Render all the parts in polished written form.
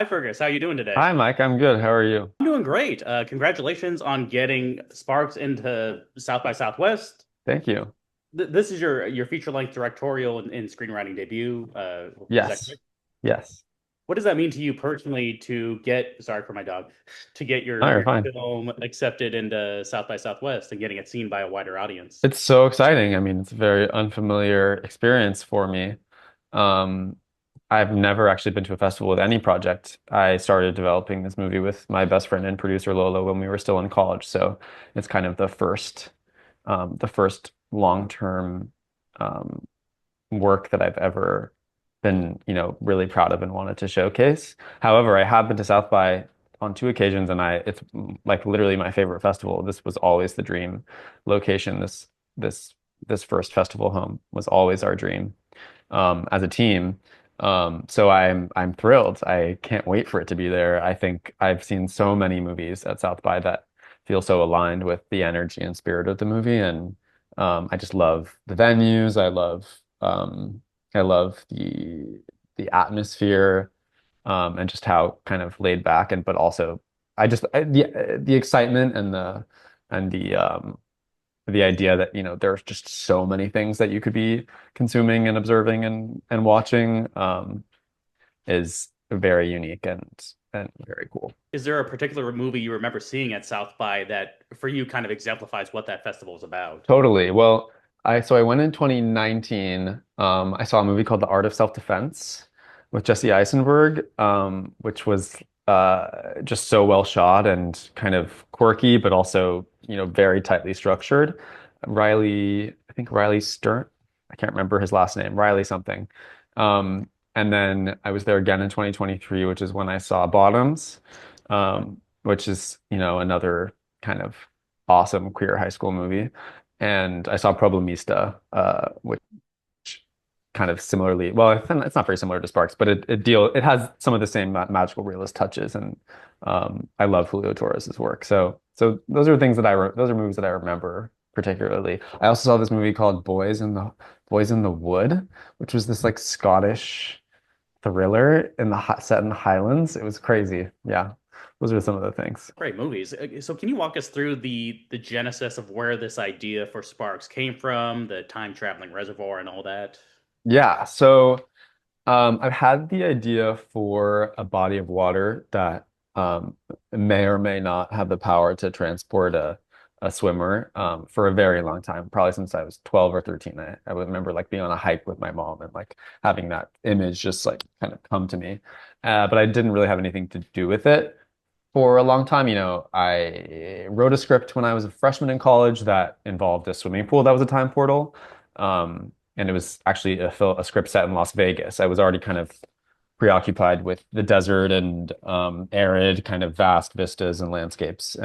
Hi Fergus, how you doing today? Hi, Mike. I'm good. How are you? I'm doing great. Congratulations on getting Sparks into South by Southwest. Thank you. This is your feature-length directorial and screenwriting debut. Is that Yes. correct? Yes. What does that mean to you personally to get, sorry for my dog, to get No, you're your fine. film accepted into South by Southwest and getting it seen by a wider audience? It's so exciting. I mean, it's a very unfamiliar experience for me. Um, I've never actually been to a festival with any project. I started developing this movie with my best friend and producer Lola when we were still in college. So it's kind of the first long-term um, work that I've ever been, really proud of and wanted to showcase. However, I have been to South by on two occasions, and it's like literally my favorite festival. This was always the dream location. This this first festival home was always our dream as a team. So I'm thrilled. I can't wait for it to be there. I think I've seen so many movies at South by that feel so aligned with the energy and spirit of the movie, and I just love the venues. Um, I love the atmosphere, and just how kind of laid back and but also the excitement and the idea that there's just so many things that you could be consuming and observing and watching is very unique and very cool. Is there a particular movie you remember seeing at South by that for you kind of exemplifies what that festival is about? Totally. Well, I went in 2019. I saw a movie called The Art of Self-Defense with Jesse Eisenberg, which was just so well shot and kind of quirky, but also very tightly structured. I think Riley Stern. I can't remember his last name. Riley something. And then I was there again in 2023, which is when I saw Bottoms, which is another kind of awesome queer high school movie. And I saw Problemista, which kind of similarly, well, it's not very similar to Sparks, but it has some of the same magical realist touches, and I love Julio Torres's work. So those are movies that I remember particularly. I also saw this movie called Boys in the Wood, which was this like Scottish thriller set in the Highlands. It was crazy. Yeah, those are some of the things. Great movies. So can you walk us through the genesis of where this idea for Sparks came from, the time traveling reservoir and all that? Yeah, so I've had the idea for a body of water that may or may not have the power to transport a swimmer for a very long time, probably since I was 12 or 13. I would remember like being on a hike with my mom and like having that image just like kind of come to me. But I didn't really have anything to do with it for a long time. I wrote a script when I was a freshman in college that involved a swimming pool that was a time portal. And it was actually a script set in Las Vegas. I was already kind of preoccupied with the desert and arid, kind of vast vistas and landscapes.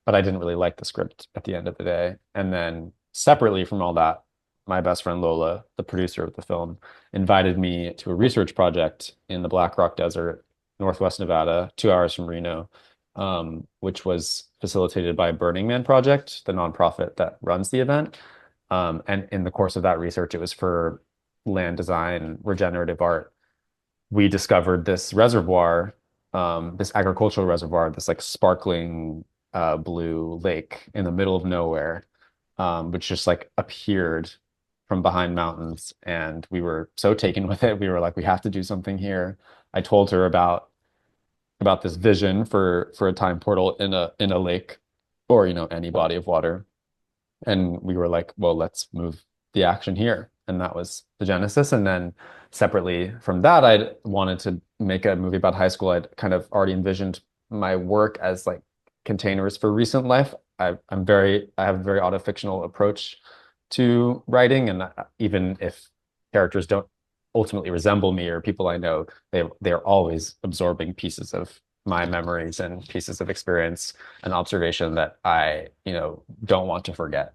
But I didn't really like the script at the end of the day. And then separately from all that, my best friend Lola, the producer of the film, invited me to a research project in the Black Rock Desert, Northwest Nevada, 2 hours from Reno, which was facilitated by Burning Man Project, the nonprofit that runs the event. And in the course of that research, it was for land design, regenerative art. We discovered this reservoir, this agricultural reservoir, this like sparkling blue lake in the middle of nowhere, which just like appeared from behind mountains. And we were so taken with it. We were like, we have to do something here. I told her about this vision for a time portal in a lake or any body of water. And we were like, well, let's move the action here. And that was the genesis. And then separately from that, I wanted to make a movie about high school. I'd kind of already envisioned my work as like containers for recent life. I have a very auto-fictional approach to writing. And even if characters don't ultimately resemble me or people I know, they're always absorbing pieces of my memories and pieces of experience and observation that I, don't want to forget.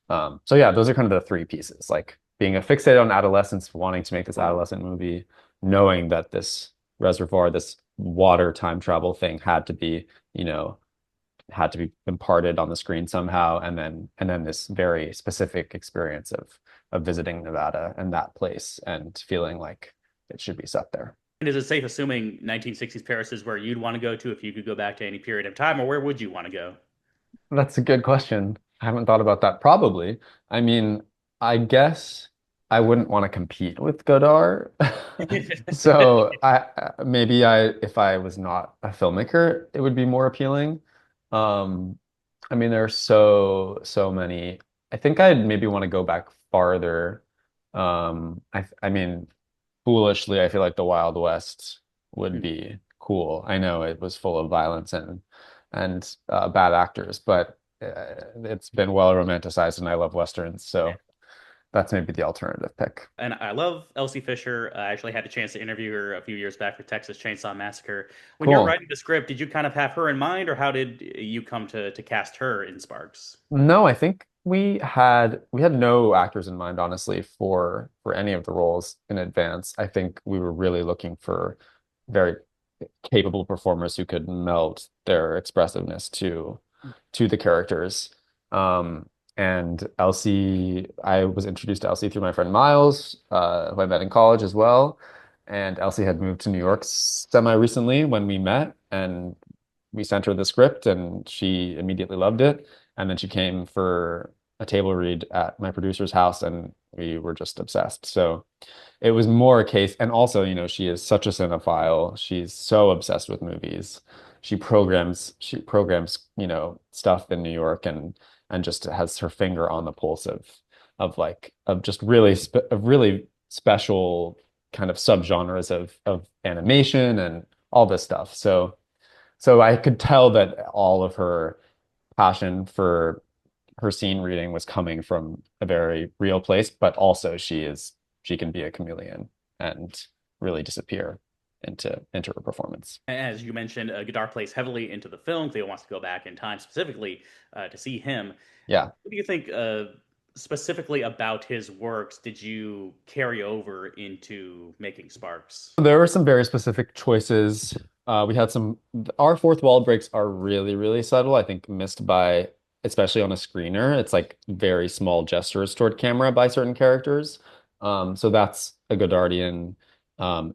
So yeah, those are kind of the three pieces, like being a fixated on adolescence, wanting to make this adolescent movie, knowing that this reservoir, this water time travel thing you know, had to be imparted on the screen somehow, and then this very specific experience of visiting Nevada and that place and feeling like it should be set there. And is it safe assuming 1960s Paris is where you'd want to go to if you could go back to any period of time, or where would you want to go? That's a good question. I haven't thought about that. Probably. I mean, I guess I wouldn't want to compete with Godard. So maybe if I was not a filmmaker, it would be more appealing. Um, I mean, there are so many. I think I'd maybe want to go back farther. I mean, foolishly, I feel like the Wild West would be cool. I know it was full of violence and bad actors, but it's been well romanticized, and I love Westerns, so that's maybe the alternative pick. And I love Elsie Fisher. I actually had a chance to interview her a few years back for Texas Chainsaw Massacre. When you're Cool. writing the script, did you kind of have her in mind, or how did you come to cast her in Sparks? No, I think we had no actors in mind, honestly, for any of the roles in advance. I think we were really looking for very capable performers who could meld their expressiveness to the characters. Um, and Elsie, I was introduced to Elsie through my friend Miles, who I met in college as well. And Elsie had moved to New York semi recently when we met, and we sent her the script, and she immediately loved it. And then she came for a table read at my producer's house, and we were just obsessed. So it was more a case, and also, she is such a cinephile. She's so obsessed with movies. She programs, stuff in New York, and just has her finger on the pulse of just really special kind of subgenres of animation and all this stuff. So I could tell that all of her passion for her scene reading was coming from a very real place, but also she can be a chameleon and really disappear into her performance. As you mentioned, Godard plays heavily into the film. Cleo wants to go back in time specifically to see him. Yeah. What do you think specifically about his works did you carry over into making Sparks? There were some very specific choices. Our fourth wall breaks are really, really subtle. I think missed by, especially on a screener. It's like very small gestures toward camera by certain characters. So that's a Godardian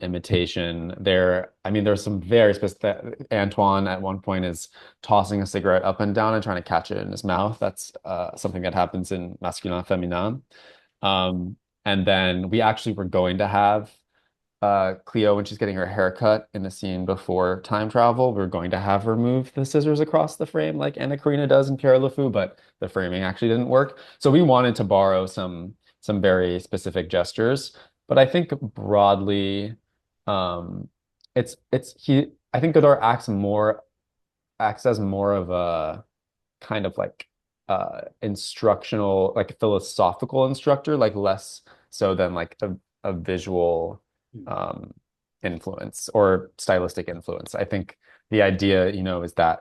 imitation. I mean, there's some very specific. Antoine at one point is tossing a cigarette up and down and trying to catch it in his mouth. That's something that happens in Masculin Féminin. Um, and then we actually were going to have Cleo, when she's getting her hair cut in the scene before time travel, we're going to have her move the scissors across the frame like Anna Karina does in Pierre LeFou, but the framing actually didn't work. So we wanted to borrow some very specific gestures, but I think broadly, um, it's he. I think Godard acts as more of a kind of like instructional, like a philosophical instructor, like less so than like a visual um, influence or stylistic influence. I think the idea, is that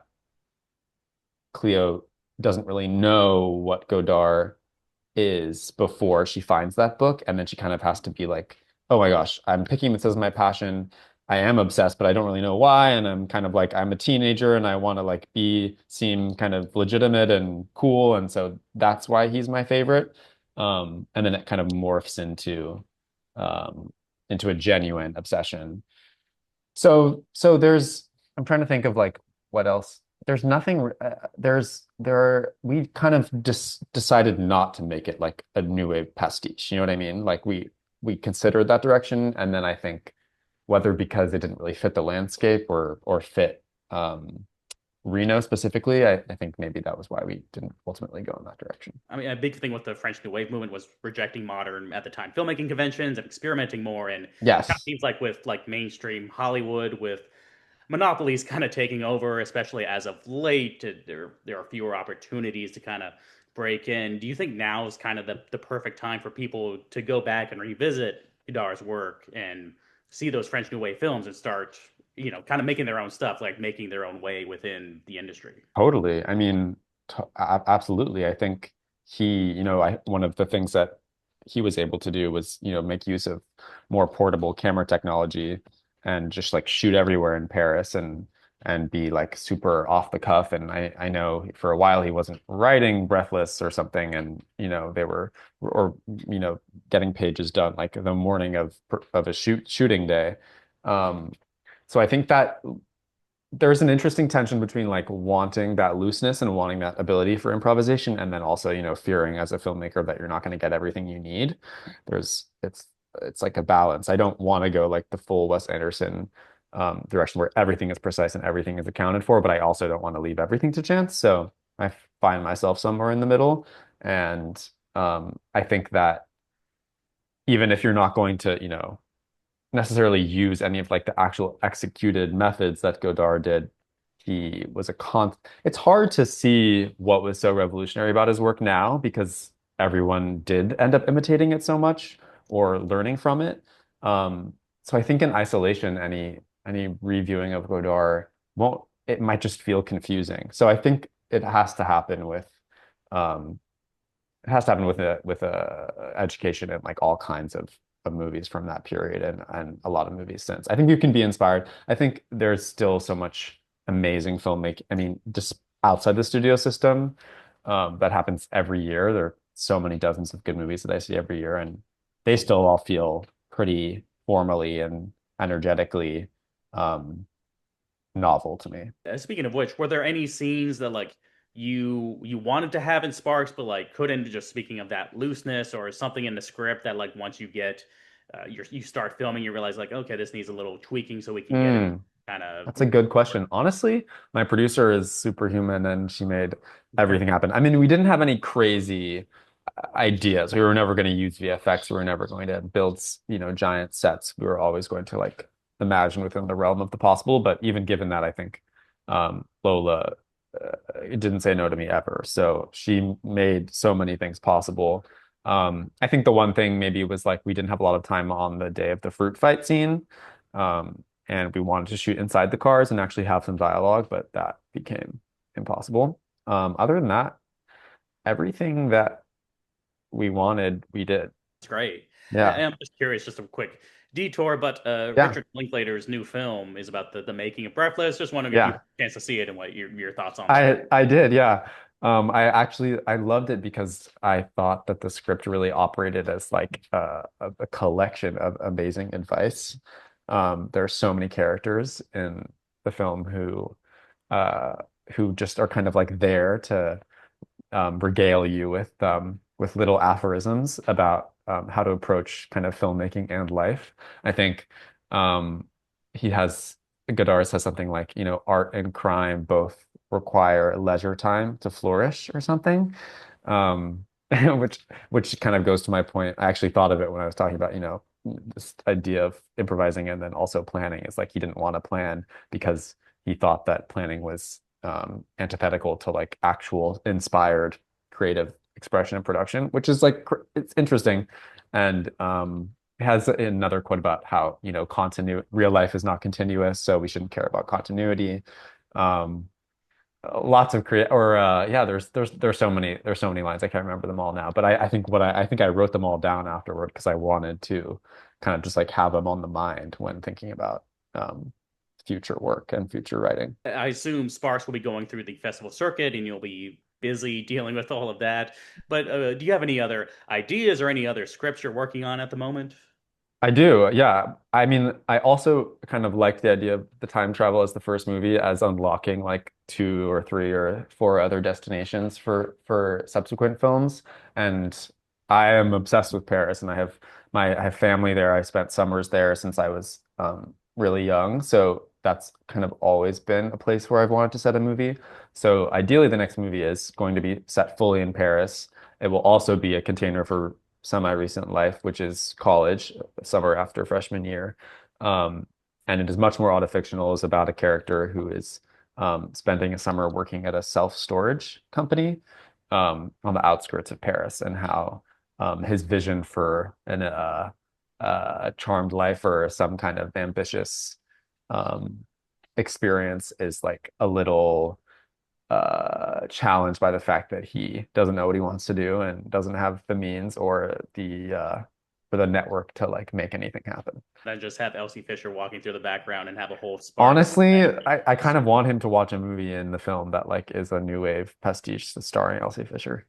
Cleo doesn't really know what Godard is before she finds that book, and then she kind of has to be like, oh my gosh, I'm picking this as my passion. I am obsessed, but I don't really know why. And I'm kind of like, I'm a teenager and I want to like seem kind of legitimate and cool. And so that's why he's my favorite. And then it kind of morphs um, into a genuine obsession. I'm trying to think of like what else. There's nothing, we kind of just decided not to make it like a new wave pastiche. You know what I mean? Like we considered that direction. And then I think whether because it didn't really fit the landscape or fit Reno specifically, I think maybe that was why we didn't ultimately go in that direction. I mean, a big thing with the French New Wave movement was rejecting modern, at the time, filmmaking conventions and experimenting more. And it kind of Yes, seems like with like mainstream Hollywood, with monopolies kind of taking over, especially as of late, there are fewer opportunities to kind of break in. Do you think now is kind of the perfect time for people to go back and revisit Godard's work and see those French New Wave films and start, kind of making their own stuff, like making their own way within the industry? totally. I mean, absolutely. I think one of the things that he was able to do was, make use of more portable camera technology and just like shoot everywhere in Paris and be like super off the cuff. And I know for a while he wasn't writing Breathless or something, and they were or getting pages done like the morning of a shooting day. Um, so I think that there's an interesting tension between like wanting that looseness and wanting that ability for improvisation, and then also, fearing as a filmmaker that you're not going to get everything you need. There's it's like a balance. I don't want to go like the full Wes Anderson direction where everything is precise and everything is accounted for, but I also don't want to leave everything to chance. So I find myself somewhere in the middle, and I think that even if you're not going to, necessarily use any of like the actual executed methods that Godard did. He was a con. It's hard to see what was so revolutionary about his work now because everyone did end up imitating it so much or learning from it. So I think in isolation, any reviewing of Godard won't. It might just feel confusing. So I think it has to happen with um, it has to happen with a education in like all kinds of movies from that period and a lot of movies since. I think you can be inspired. I think there's still so much amazing filmmaking. I mean, just outside the studio system, that happens every year. There are so many dozens of good movies that I see every year, and they still all feel pretty formally and energetically um, novel to me. Speaking of which, were there any scenes that like you wanted to have in Sparks, but like couldn't? Just speaking of that looseness, or something in the script that like once you get you start filming, you realize like okay, this needs a little tweaking so we can get it Hmm. kind of. That's a good question. Honestly, my producer is superhuman and she made everything happen. I mean, we didn't have any crazy ideas. We were never going to use VFX. We were never going to build, giant sets. We were always going to like imagine within the realm of the possible. But even given that, I think Lola didn't say no to me ever. So she made so many things possible. I think the one thing maybe was like we didn't have a lot of time on the day of the fruit fight scene. And we wanted to shoot inside the cars and actually have some dialogue, but that became impossible. Other than that, everything that we wanted, we did. It's great. Yeah. And I'm just curious, just a quick detour, but Yeah. Richard Linklater's new film is about the making of Breathless. Just wondering if you had Yeah. a chance to see it and what your thoughts on that. I did, yeah. I loved it because I thought that the script really operated as like a collection of amazing advice. There are so many characters in the film uh who just are kind of like there to regale you with little aphorisms about how to approach kind of filmmaking and life. I think um, he has Godard says something like, art and crime both require leisure time to flourish or something. Um, which kind of goes to my point. I actually thought of it when I was talking about, this idea of improvising and then also planning. It's like he didn't want to plan because he thought that planning was antithetical to like actual inspired creative expression and production, which is like it's interesting. And it has another quote about how, real life is not continuous, so we shouldn't care about continuity. Um, lots of create or yeah, there's so many lines. I can't remember them all now, but I think I think I wrote them all down afterward because I wanted to kind of just like have them on the mind when thinking about um, future work and future writing. I assume Sparks will be going through the festival circuit and you'll be busy dealing with all of that. But do you have any other ideas or any other scripts you're working on at the moment? I do, yeah. I mean, I also kind of like the idea of the time travel as the first movie as unlocking like two or three or four other destinations for subsequent films. And I am obsessed with Paris, and I have family there. I spent summers there since I was really young, so that's kind of always been a place where I've wanted to set a movie. So ideally, the next movie is going to be set fully in Paris. It will also be a container for semi-recent life, which is college, summer after freshman year. Um, and it is much more autofictional. It's about a character who is spending a summer working at a self-storage company on the outskirts of Paris, and how his vision for a charmed life or some kind of ambitious um, experience is like a little challenged by the fact that he doesn't know what he wants to do and doesn't have the means or the network to like make anything happen. Then just have Elsie Fisher walking through the background and have a whole Sparks Honestly, thing. I kind of want him to watch a movie in the film that like is a new wave pastiche starring Elsie Fisher.